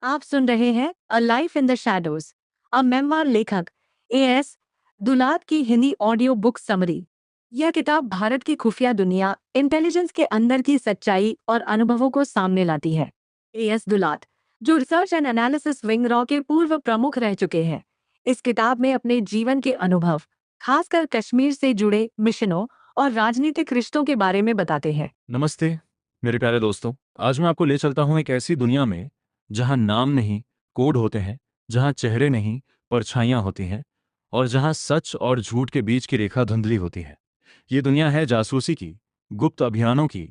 आप सुन रहे हैं a life in the shadows, a memoir लेखक एएस दुलात की हिंदी ऑडियो बुक समरी। यह किताब भारत की खुफिया दुनिया, इंटेलिजेंस के अंदर की सच्चाई और अनुभवों को सामने लाती है। एएस दुलात, जो research and analysis wing raw के पूर्व प्रमुख रह चुके हैं, इस किताब में अपने जीवन के अनुभव, खासकर कश्मीर से जुड़े मिशनों और राजनीतिक रिश्तों के बारे में बताते हैं। नमस्ते मेरे प्यारे दोस्तों। आज मैं आपको ले चलता हूं एक ऐसी दुनिया में जहां नाम नहीं, कोड होते हैं, जहां चेहरे नहीं, परछाइयां होती हैं, और जहां सच और झूठ के बीच की रेखा धुंधली होती है। ये दुनिया है जासूसी की, गुप्त अभियानों की,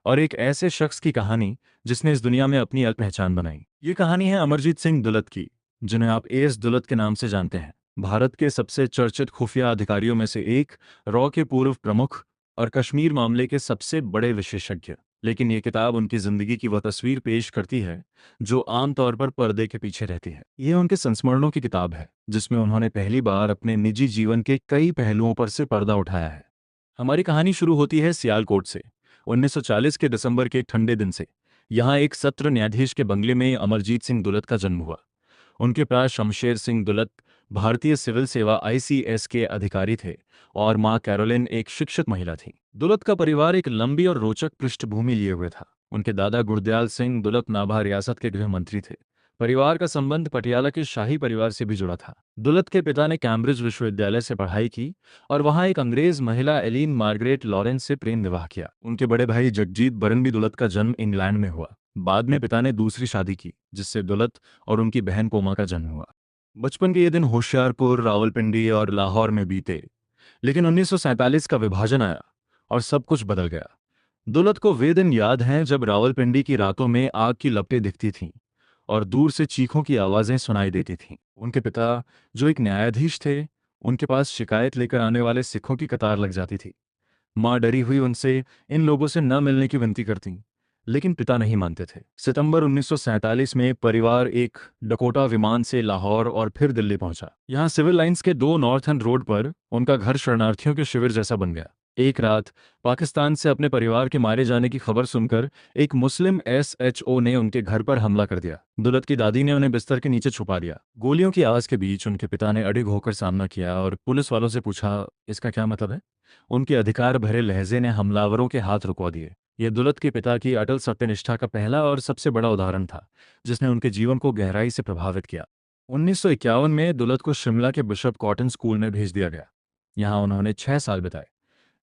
और एक ऐसे शख्स की कहानी जिसने इस दुनिया में अपनी अलग पहचान बनाई। ये कहानी है अमरजीत सिंह दुलत की, जिन्हें आप एएस दुलत के नाम से जानते हैं। भारत के सबसे चर्चित खुफिया अधिकारियों में से एक, रॉ के पूर्व प्रमुख और कश्मीर मामले के सबसे बड़े विशेषज्ञ। लेकिन ये किताब उनकी जिंदगी की वह तस्वीर पेश करती है जो आमतौर पर पर्दे के पीछे रहती है। ये उनके संस्मरणों की किताब है, जिसमें उन्होंने पहली बार अपने निजी जीवन के कई पहलुओं पर से पर्दा उठाया है। हमारी कहानी शुरू होती है सियालकोट से, 1940 के दिसंबर के एक ठंडे दिन से। यहाँ एक सत्र न्यायाधीश के बंगले में अमरजीत सिंह दुलत का जन्म हुआ। उनके पिता शमशेर सिंह दुलत भारतीय सिविल सेवा आईसीएस के अधिकारी थे, और मां कैरोलिन एक शिक्षित महिला थी। दुलत का परिवार एक लंबी और रोचक पृष्ठभूमि लिए हुए था। उनके दादा गुरदयाल सिंह दुलत नाभा रियासत के गृह मंत्री थे। परिवार का संबंध पटियाला के शाही परिवार से भी जुड़ा था। दुलत के पिता ने कैम्ब्रिज विश्वविद्यालय से पढ़ाई की और वहां एक अंग्रेज महिला एलिन मार्गरेट लॉरेंस से प्रेम विवाह किया। उनके बड़े भाई जगजीत बरनबी दुलत का जन्म इंग्लैंड में हुआ। बाद में पिता ने दूसरी शादी की, जिससे दुलत और उनकी बहन कोमा का जन्म हुआ। बचपन के ये दिन होशियारपुर, रावलपिंडी और लाहौर में बीते। लेकिन 1947 का विभाजन आया और सब कुछ बदल गया। दुलत को वे दिन याद हैं जब रावलपिंडी की रातों में आग की लपटें दिखती थीं और दूर से चीखों की आवाजें सुनाई देती थीं। उनके पिता, जो एक न्यायाधीश थे, उनके पास शिकायत लेकर आने वाले सिखों की कतार लग जाती थी। मां डरी हुई उनसे इन लोगों से न मिलने की विनती करती, लेकिन पिता नहीं मानते थे। सितंबर 1947 में परिवार एक डकोटा विमान से लाहौर और फिर दिल्ली पहुंचा। यहाँ सिविल लाइंस के 2 नॉर्थन रोड पर उनका घर शरणार्थियों के शिविर जैसा बन गया। एक रात पाकिस्तान से अपने परिवार के मारे जाने की खबर सुनकर एक मुस्लिम एसएचओ ने उनके घर पर हमला कर दिया। दुलत की दादी ने उन्हें बिस्तर के नीचे छुपा दिया। गोलियों की आवाज के बीच उनके पिता ने अडिग होकर सामना किया और पुलिस वालों से पूछा, इसका क्या मतलब है? उनके अधिकार भरे लहजे ने हमलावरों के हाथ रुकवा दिए। यह दुलत के पिता की अटल सत्यनिष्ठा का पहला और सबसे बड़ा उदाहरण था, जिसने उनके जीवन को गहराई से प्रभावित किया। 1951 में दुलत को शिमला के बिशप कॉटन स्कूल में भेज दिया गया। यहाँ उन्होंने 6 साल बिताए।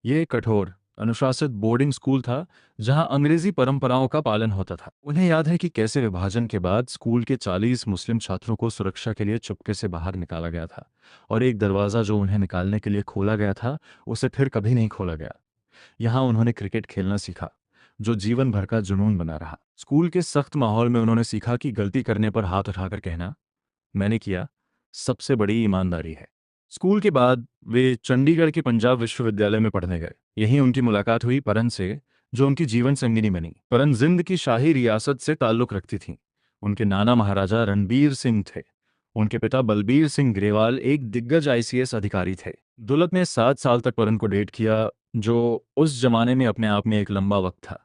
ये एक कठोर, अनुशासित बोर्डिंग स्कूल था, जहां अंग्रेजी परंपराओं का पालन होता था। उन्हें याद है कि कैसे विभाजन के बाद स्कूल के 40 मुस्लिम छात्रों को सुरक्षा के लिए चुपके से बाहर निकाला गया था, और एक दरवाज़ा जो उन्हें निकालने के लिए खोला गया था, उसे फिर कभी नहीं खोला गया। यहाँ उन्होंने क्रिकेट खेलना सीखा, जो जीवन भर का जुनून बना रहा। स्कूल के सख्त माहौल में उन्होंने सीखा कि गलती करने पर हाथ उठाकर कहना, मैंने किया, सबसे बड़ी ईमानदारी है। स्कूल के बाद वे चंडीगढ़ के पंजाब विश्वविद्यालय में पढ़ने गए। यहीं उनकी मुलाकात हुई परन से, जो उनकी जीवन संगिनी बनी। परन जिंद की शाही रियासत से ताल्लुक रखती थीं। उनके नाना महाराजा रणबीर सिंह थे। उनके पिता बलबीर सिंह ग्रेवाल एक दिग्गज आईसीएस अधिकारी थे। दुलत ने 7 साल तक परन को डेट किया, जो उस जमाने में अपने आप में एक लंबा वक्त था।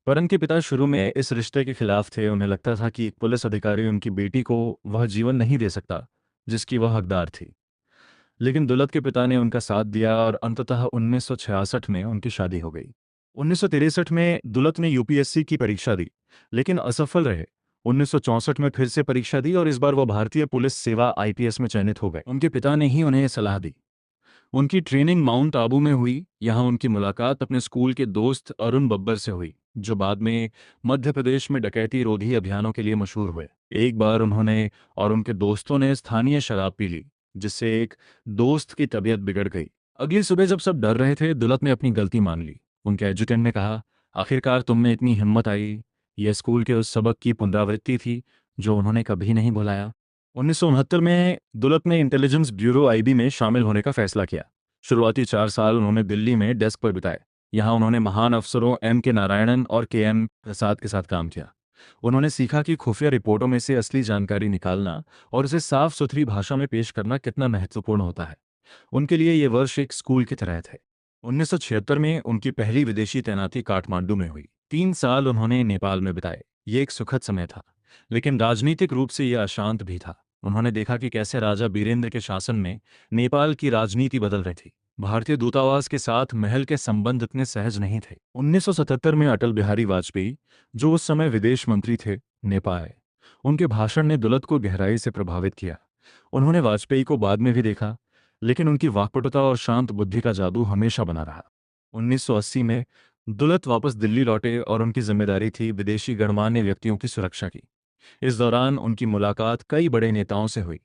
परन के पिता शुरू में इस रिश्ते के खिलाफ थे। उन्हें लगता था कि एक पुलिस अधिकारी उनकी बेटी को वह जीवन नहीं दे सकता जिसकी वह हकदार थी। लेकिन दुलत के पिता ने उनका साथ दिया और अंततः 1966 में उनकी शादी हो गई। 1963 में दुलत ने यूपीएससी की परीक्षा दी, लेकिन असफल रहे। 1964 में फिर से परीक्षा दी और इस बार वह भारतीय पुलिस सेवा आईपीएस में चयनित हो गए। उनके पिता ने ही उन्हें सलाह दी। उनकी ट्रेनिंग माउंट आबू में हुई। यहाँ उनकी मुलाकात अपने स्कूल के दोस्त अरुण बब्बर से हुई, जो बाद में मध्य प्रदेश में डकैती रोधी अभियानों के लिए मशहूर हुए। एक बार उन्होंने और उनके दोस्तों ने स्थानीय शराब पी ली, जिससे एक दोस्त की तबीयत बिगड़ गई। अगली सुबह जब सब डर रहे थे, दुलत ने अपनी गलती मान ली। उनके एजुकेंट ने कहा, आखिरकार तुम में इतनी हिम्मत आई। यह स्कूल के उस सबक की पुनरावृत्ति थी जो उन्होंने कभी नहीं भुलाया। 1969 में दुलत ने इंटेलिजेंस ब्यूरो आईबी में शामिल होने का फैसला किया। शुरुआती 4 साल उन्होंने दिल्ली में डेस्क पर बिताए। यहाँ उन्होंने महान अफसरों एम के नारायणन और के एम प्रसाद के साथ काम किया। उन्होंने सीखा कि खुफिया रिपोर्टों में से असली जानकारी निकालना और उसे साफ सुथरी भाषा में पेश करना कितना महत्वपूर्ण होता है। उनके लिए ये वर्ष एक स्कूल की तरह थे। 1976 में उनकी पहली विदेशी तैनाती काठमांडू में हुई। 3 साल उन्होंने नेपाल में बिताए। ये एक सुखद समय था। लेकिन राजनीतिक रूप से यह अशांत भी था। उन्होंने देखा कि कैसे राजा बीरेंद्र के शासन में नेपाल की राजनीति बदल रही थी। भारतीय दूतावास के साथ महल के संबंध इतने सहज नहीं थे। 1977 में अटल बिहारी वाजपेयी, जो उस समय विदेश मंत्री थे, नेपाल आए। उनके भाषण ने दुलत को गहराई से प्रभावित किया। उन्होंने वाजपेयी को बाद में भी देखा, लेकिन उनकी वाक्पटुता और शांत बुद्धि का जादू हमेशा बना रहा। 1980 में दुलत वापस दिल्ली लौटे और उनकी जिम्मेदारी थी विदेशी गणमान्य व्यक्तियों की सुरक्षा की। इस दौरान उनकी मुलाकात कई बड़े नेताओं से हुई।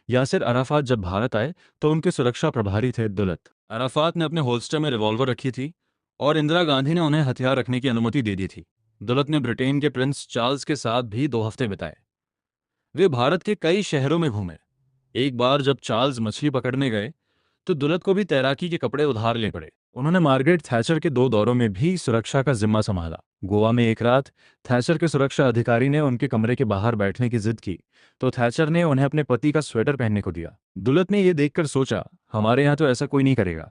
यासिर अराफात जब भारत आए तो उनके सुरक्षा प्रभारी थे दुलत। अराफात ने अपने होल्स्टर में रिवॉल्वर रखी थी और इंदिरा गांधी ने उन्हें हथियार रखने की अनुमति दे दी थी। दुलत ने ब्रिटेन के प्रिंस चार्ल्स के साथ भी 2 हफ्ते बिताए। वे भारत के कई शहरों में घूमे। एक बार जब चार्ल्स मछली पकड़ने गए तो दुलत को भी तैराकी के कपड़े उधार ले पड़े। उन्होंने मार्गरेट थैचर के 2 दौरों में भी सुरक्षा का जिम्मा संभाला। गोवा में एक रात थैचर के सुरक्षा अधिकारी ने उनके कमरे के बाहर बैठने की जिद की तो थैचर ने उन्हें अपने पति का स्वेटर पहनने को दिया। दुलत ने यह देखकर सोचा, हमारे यहाँ तो ऐसा कोई नहीं करेगा।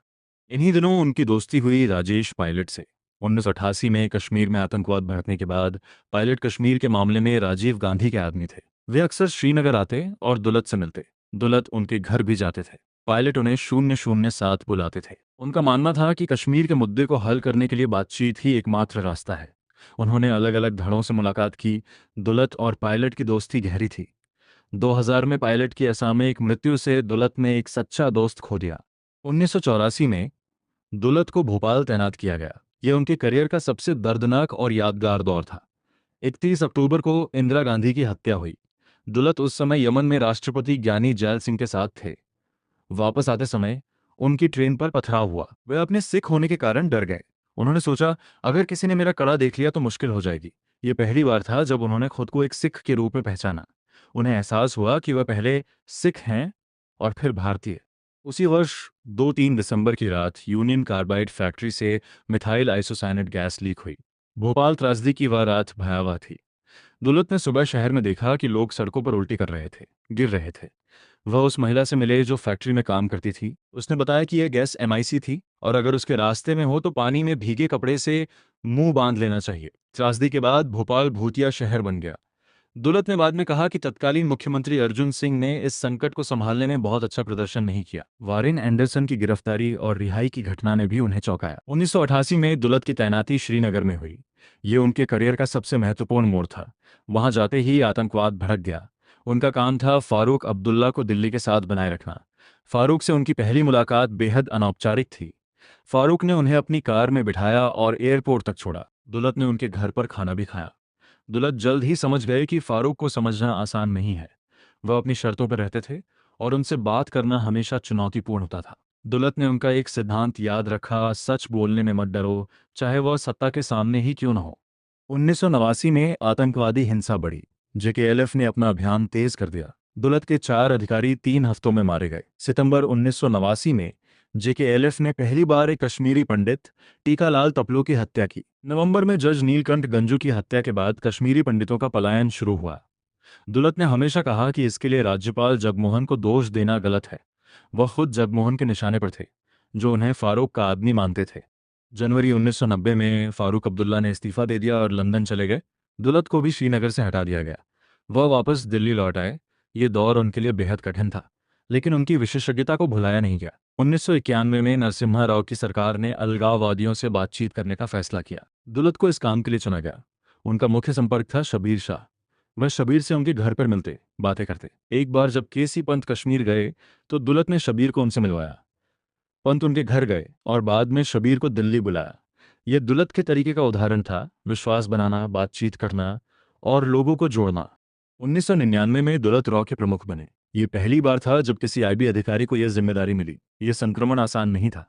इन्हीं दिनों उनकी दोस्ती हुई राजेश पायलट से। 1988 में कश्मीर में आतंकवाद भड़कने के बाद पायलट कश्मीर के मामले में राजीव गांधी के आदमी थे। वे अक्सर श्रीनगर आते और दुलत से मिलते। दुलत उनके घर भी जाते थे। पायलट उन्हें 007 बुलाते थे। उनका मानना था कि कश्मीर के मुद्दे को हल करने के लिए बातचीत ही एकमात्र रास्ता है। उन्होंने अलग अलग धड़ों से मुलाकात की। दुलत और पायलट की दोस्ती गहरी थी। 2000 में पायलट की असामयिक मृत्यु से दुलत ने एक सच्चा दोस्त खो दिया। 1984 में दुलत को भोपाल तैनात किया गया। यह उनके करियर का सबसे दर्दनाक और यादगार दौर था। 31 अक्टूबर को इंदिरा गांधी की हत्या हुई। दुलत उस समय यमन में राष्ट्रपति ज्ञानी जैल सिंह के साथ थे। वापस आते समय उनकी ट्रेन पर पथराव हुआ। वे अपने सिख होने के कारण डर गए। उन्होंने सोचा, अगर किसी ने मेरा कड़ा देख लिया तो मुश्किल हो जाएगी। ये पहली बार था जब उन्होंने खुद को एक सिख के रूप में पहचाना। उन्हें एहसास हुआ कि वह पहले सिख हैं और फिर भारतीय। उसी वर्ष 2-3 दिसंबर की रात यूनियन कार्बाइड फैक्ट्री से मिथाइल आइसोसाइनेट गैस लीक हुई। भोपाल त्रासदी की वह रात भयावह थी। दुलत ने सुबह शहर में देखा कि लोग सड़कों पर उल्टी कर रहे थे, गिर रहे थे। वह उस महिला से मिले जो फैक्ट्री में काम करती थी। उसने बताया कि यह गैस MIC थी और अगर उसके रास्ते में हो तो पानी में भीगे कपड़े से मुंह बांध लेना चाहिए। त्रासदी के बाद भोपाल भूतिया शहर बन गया। दुलत ने बाद में कहा कि तत्कालीन मुख्यमंत्री अर्जुन सिंह ने इस संकट को संभालने में बहुत अच्छा प्रदर्शन नहीं किया। वारेन एंडरसन की गिरफ्तारी और रिहाई की घटना ने भी उन्हें चौंकाया। 1988 में दुलत की तैनाती श्रीनगर में हुई। ये उनके करियर का सबसे महत्वपूर्ण मोड़ था। वहां जाते ही आतंकवाद भड़क गया। उनका काम था फारूक अब्दुल्ला को दिल्ली के साथ बनाए रखना। फारूक से उनकी पहली मुलाकात बेहद अनौपचारिक थी। फारूक ने उन्हें अपनी कार में बिठाया और एयरपोर्ट तक छोड़ा। दुलत ने उनके घर पर खाना भी खाया। दुलत जल्द ही समझ गए कि फारूक को समझना आसान नहीं है। वह अपनी शर्तों पर रहते थे और उनसे बात करना हमेशा चुनौतीपूर्ण होता था। दुलत ने उनका एक सिद्धांत याद रखा, सच बोलने में मत डरो, चाहे वह सत्ता के सामने ही क्यों न हो। 1989 में आतंकवादी हिंसा बढ़ी। JKLF ने अपना अभियान तेज कर दिया। दुलत के 4 अधिकारी 3 हफ्तों में मारे गए। सितंबर 1989 में JKLF ने पहली बार एक कश्मीरी पंडित टीकालाल तपलू की हत्या की। नवंबर में जज नीलकंठ गंजू की हत्या के बाद कश्मीरी पंडितों का पलायन शुरू हुआ। दुलत ने हमेशा कहा कि इसके लिए राज्यपाल जगमोहन को दोष देना गलत है। वह खुद जगमोहन के निशाने पर थे, जो उन्हें फारूक का आदमी मानते थे। जनवरी 1990 में फारूक अब्दुल्ला ने इस्तीफा दे दिया और लंदन चले गए। दुलत को भी श्रीनगर से हटा दिया गया। वह वापस दिल्ली लौट आए। ये दौर उनके लिए बेहद कठिन था, लेकिन उनकी विशेषज्ञता को भुलाया नहीं गया। 1991 में नरसिम्हा राव की सरकार ने अलगाववादियों से बातचीत करने का फैसला किया। दुलत को इस काम के लिए चुना गया। उनका मुख्य संपर्क था शबीर शाह। वह शबीर से उनके घर पर मिलते, बातें करते। एक बार जब KC पंत कश्मीर गए तो दुलत ने शबीर को उनसे मिलवाया। पंत उनके घर गए और बाद में शबीर को दिल्ली बुलाया। यह दुलत के तरीके का उदाहरण था, विश्वास बनाना, बातचीत करना और लोगों को जोड़ना। 1999 में दुलत रॉ के प्रमुख बने। ये पहली बार था जब किसी IB अधिकारी को यह जिम्मेदारी मिली। यह संक्रमण आसान नहीं था।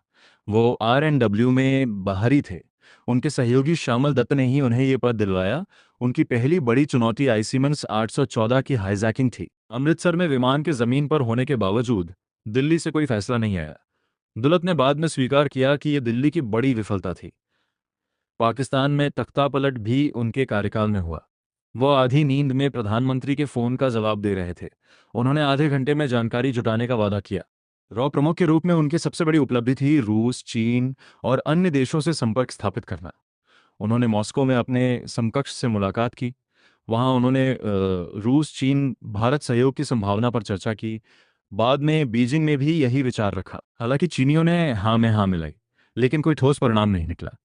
वो RNW में बाहरी थे। उनके सहयोगी श्यामल दत्त ने ही उन्हें यह पद दिलवाया। उनकी पहली बड़ी चुनौती आईसीमन्स 814 की हाईजैकिंग थी। अमृतसर में विमान के जमीन पर होने के बावजूद दिल्ली से कोई फैसला नहीं आया। दुलत ने बाद में स्वीकार किया कि यह दिल्ली की बड़ी विफलता थी। पाकिस्तान में तख्तापलट भी उनके कार्यकाल में हुआ। वो आधी नींद में प्रधानमंत्री के फोन का जवाब दे रहे थे। उन्होंने आधे घंटे में जानकारी जुटाने का वादा किया। रॉ प्रमुख के रूप में उनकी सबसे बड़ी उपलब्धि थी रूस, चीन और अन्य देशों से संपर्क स्थापित करना। उन्होंने मॉस्को में अपने समकक्ष से मुलाकात की। वहाँ उन्होंने रूस चीन भारत सहयोग की संभावना पर चर्चा की। बाद में बीजिंग ने भी यही विचार रखा। हालांकि चीनियों ने हाँ में हाँ मिलाई, लेकिन कोई ठोस परिणाम नहीं निकला।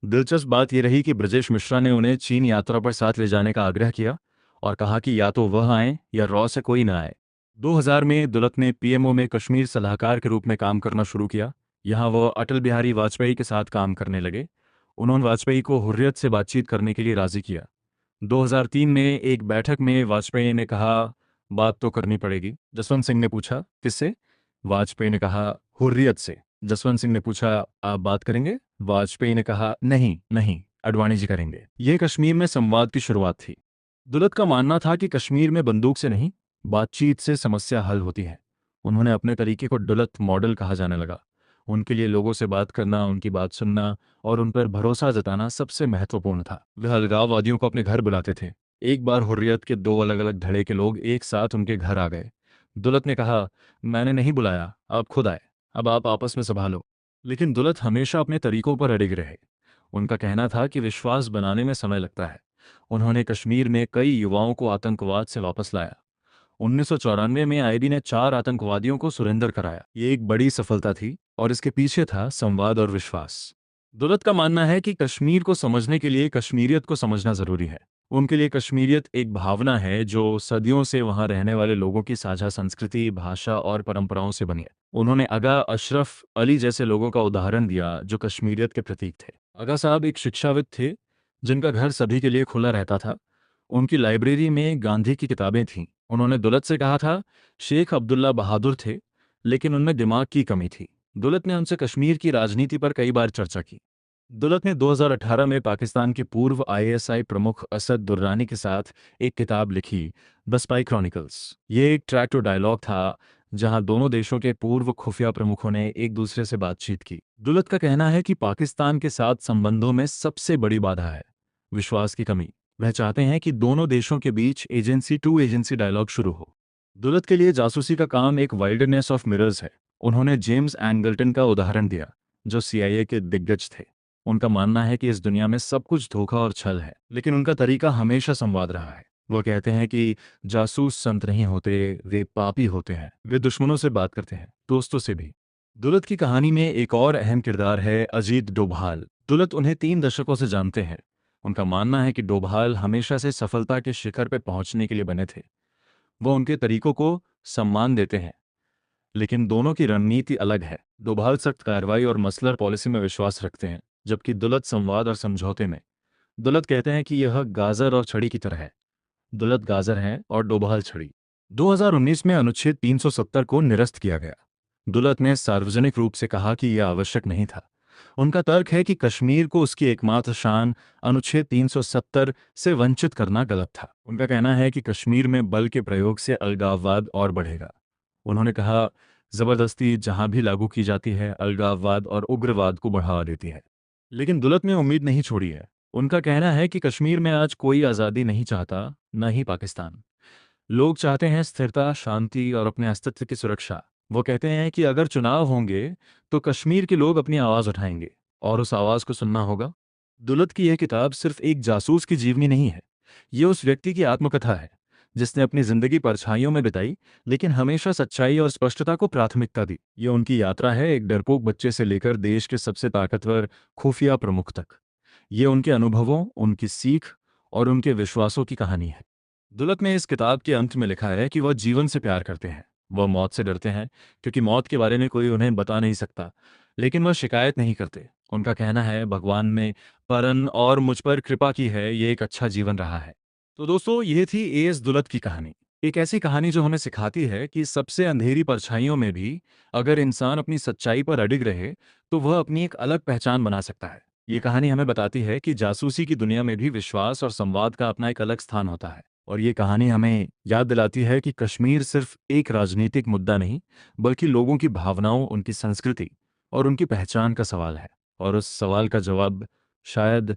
दिलचस्प बात यह रही कि ब्रजेश मिश्रा ने उन्हें चीन यात्रा पर साथ ले जाने का आग्रह किया और कहा कि या तो वह आए या रॉ से कोई न आए। 2000 में दुलत ने पीएमओ में कश्मीर सलाहकार के रूप में काम करना शुरू किया। यहाँ वह अटल बिहारी वाजपेयी के साथ काम करने लगे। उन्होंने वाजपेयी को हुर्रियत से बातचीत करने के लिए राजी किया। 2003 में एक बैठक में वाजपेयी ने कहा, बात तो करनी पड़ेगी। जसवंत सिंह ने पूछा, किससे? वाजपेयी ने कहा, हुर्रियत से। जसवंत सिंह ने पूछा, आप बात करेंगे? वाजपेयी ने कहा, नहीं नहीं, आडवाणी जी करेंगे। यह कश्मीर में संवाद की शुरुआत थी। दुलत का मानना था कि कश्मीर में बंदूक से नहीं, बातचीत से समस्या हल होती है। उन्होंने अपने तरीके को दुलत मॉडल कहा जाने लगा। उनके लिए लोगों से बात करना, उनकी बात सुनना और उन पर भरोसा जताना सबसे महत्वपूर्ण था। वे अलगाववादियों को अपने घर बुलाते थे। एक बार हुर्रियत के 2 अलग अलग धड़े के लोग एक साथ उनके घर आ गए। दुलत ने कहा, मैंने नहीं बुलाया, आप खुद आए, अब आप आपस में संभालो। लेकिन दुलत हमेशा अपने तरीकों पर अड़िग रहे। उनका कहना था कि विश्वास बनाने में समय लगता है। उन्होंने कश्मीर में कई युवाओं को आतंकवाद से वापस लाया। 1994 में आईबी ने 4 आतंकवादियों को सुरेंदर कराया। ये एक बड़ी सफलता थी और इसके पीछे था संवाद और विश्वास। दुलत का मानना है कि कश्मीर को समझने के लिए कश्मीरियत को समझना जरूरी है। उनके लिए कश्मीरियत एक भावना है जो सदियों से वहां रहने वाले लोगों की साझा संस्कृति, भाषा और परंपराओं से बनी है। उन्होंने आगा अशरफ अली जैसे लोगों का उदाहरण दिया जो कश्मीरियत के प्रतीक थे। आगा साहब एक शिक्षाविद थे जिनका घर सभी के लिए खुला रहता था। उनकी लाइब्रेरी में गांधी की किताबें थीं। उन्होंने दुलत से कहा था, शेख अब्दुल्ला बहादुर थे, लेकिन उनमें दिमाग की कमी थी। दुलत ने उनसे कश्मीर की राजनीति पर कई बार चर्चा की। दुलत ने 2018 में पाकिस्तान के पूर्व आईएसआई प्रमुख असद दुर्रानी के साथ एक किताब लिखी, द स्पाई क्रॉनिकल्स। ये एक ट्रैक टू डायलॉग था जहां दोनों देशों के पूर्व खुफिया प्रमुखों ने एक दूसरे से बातचीत की। दुलत का कहना है कि पाकिस्तान के साथ संबंधों में सबसे बड़ी बाधा है विश्वास की कमी। वह चाहते हैं कि दोनों देशों के बीच एजेंसी टू एजेंसी डायलॉग शुरू हो। दुलत के लिए जासूसी का काम एक वाइल्डरनेस ऑफ मिरर्स है। उन्होंने जेम्स एंगल्टन का उदाहरण दिया, जो सीआईए के दिग्गज थे। उनका मानना है कि इस दुनिया में सब कुछ धोखा और छल है, लेकिन उनका तरीका हमेशा संवाद रहा है। वो कहते हैं कि जासूस संत नहीं होते, वे पापी होते हैं। वे दुश्मनों से बात करते हैं, दोस्तों से भी। दुलत की कहानी में एक और अहम किरदार है अजीत डोभाल। दुलत उन्हें 3 दशकों से जानते हैं। उनका मानना है कि डोभाल हमेशा से सफलता के शिखर पर पहुंचने के लिए बने थे। वो उनके तरीकों को सम्मान देते हैं, लेकिन दोनों की रणनीति अलग है। डोभाल सख्त कार्रवाई और मसलर पॉलिसी में विश्वास रखते हैं, जबकि दुलत संवाद और समझौते में। दुलत कहते हैं कि यह गाजर और छड़ी की तरह है। दुलत गाजर हैं और डोभाल छड़ी। 2019 में अनुच्छेद 370 को निरस्त किया गया। दुलत ने सार्वजनिक रूप से कहा कि यह आवश्यक नहीं था। उनका तर्क है कि कश्मीर को उसकी एकमात्र शान अनुच्छेद 370 से वंचित करना गलत था। उनका कहना है कि कश्मीर में बल के प्रयोग से अलगाववाद और बढ़ेगा। उन्होंने कहा, जबरदस्ती जहां भी लागू की जाती है अलगाववाद और उग्रवाद को बढ़ावा देती है। लेकिन दुलत ने उम्मीद नहीं छोड़ी है। उनका कहना है कि कश्मीर में आज कोई आज़ादी नहीं चाहता, न ही पाकिस्तान। लोग चाहते हैं स्थिरता, शांति और अपने अस्तित्व की सुरक्षा। वो कहते हैं कि अगर चुनाव होंगे तो कश्मीर के लोग अपनी आवाज़ उठाएंगे और उस आवाज़ को सुनना होगा। दुलत की यह किताब सिर्फ एक जासूस की जीवनी नहीं है, ये उस व्यक्ति की आत्मकथा है जिसने अपनी जिंदगी परछाइयों में बिताई, लेकिन हमेशा सच्चाई और स्पष्टता को प्राथमिकता दी। ये उनकी यात्रा है, एक डरपोक बच्चे से लेकर देश के सबसे ताकतवर खुफिया प्रमुख तक। ये उनके अनुभवों, उनकी सीख और उनके विश्वासों की कहानी है। दुलत ने इस किताब के अंत में लिखा है कि वह जीवन से प्यार करते हैं। वह मौत से डरते हैं क्योंकि मौत के बारे में कोई उन्हें बता नहीं सकता, लेकिन वह शिकायत नहीं करते। उनका कहना है, भगवान में परन और मुझ पर कृपा की है, ये एक अच्छा जीवन रहा है। तो दोस्तों, ये थी एएस दुलत की कहानी। एक ऐसी कहानी जो हमें सिखाती है कि सबसे अंधेरी परछाइयों में भी अगर इंसान अपनी सच्चाई पर अडिग रहे तो वह अपनी एक अलग पहचान बना सकता है। ये कहानी हमें बताती है कि जासूसी की दुनिया में भी विश्वास और संवाद का अपना एक अलग स्थान होता है। और ये कहानी हमें याद दिलाती है कि कश्मीर सिर्फ एक राजनीतिक मुद्दा नहीं, बल्कि लोगों की भावनाओं, उनकी संस्कृति और उनकी पहचान का सवाल है। और उस सवाल का जवाब शायद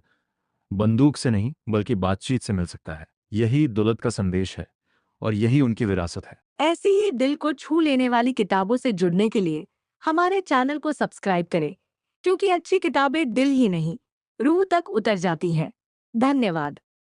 बंदूक से नहीं, बल्कि बातचीत से मिल सकता है। यही दुलत का संदेश है और यही उनकी विरासत है। ऐसी ही दिल को छू लेने वाली किताबों से जुड़ने के लिए हमारे चैनल को सब्सक्राइब करें, क्योंकि अच्छी किताबें दिल ही नहीं, रूह तक उतर जाती हैं। धन्यवाद।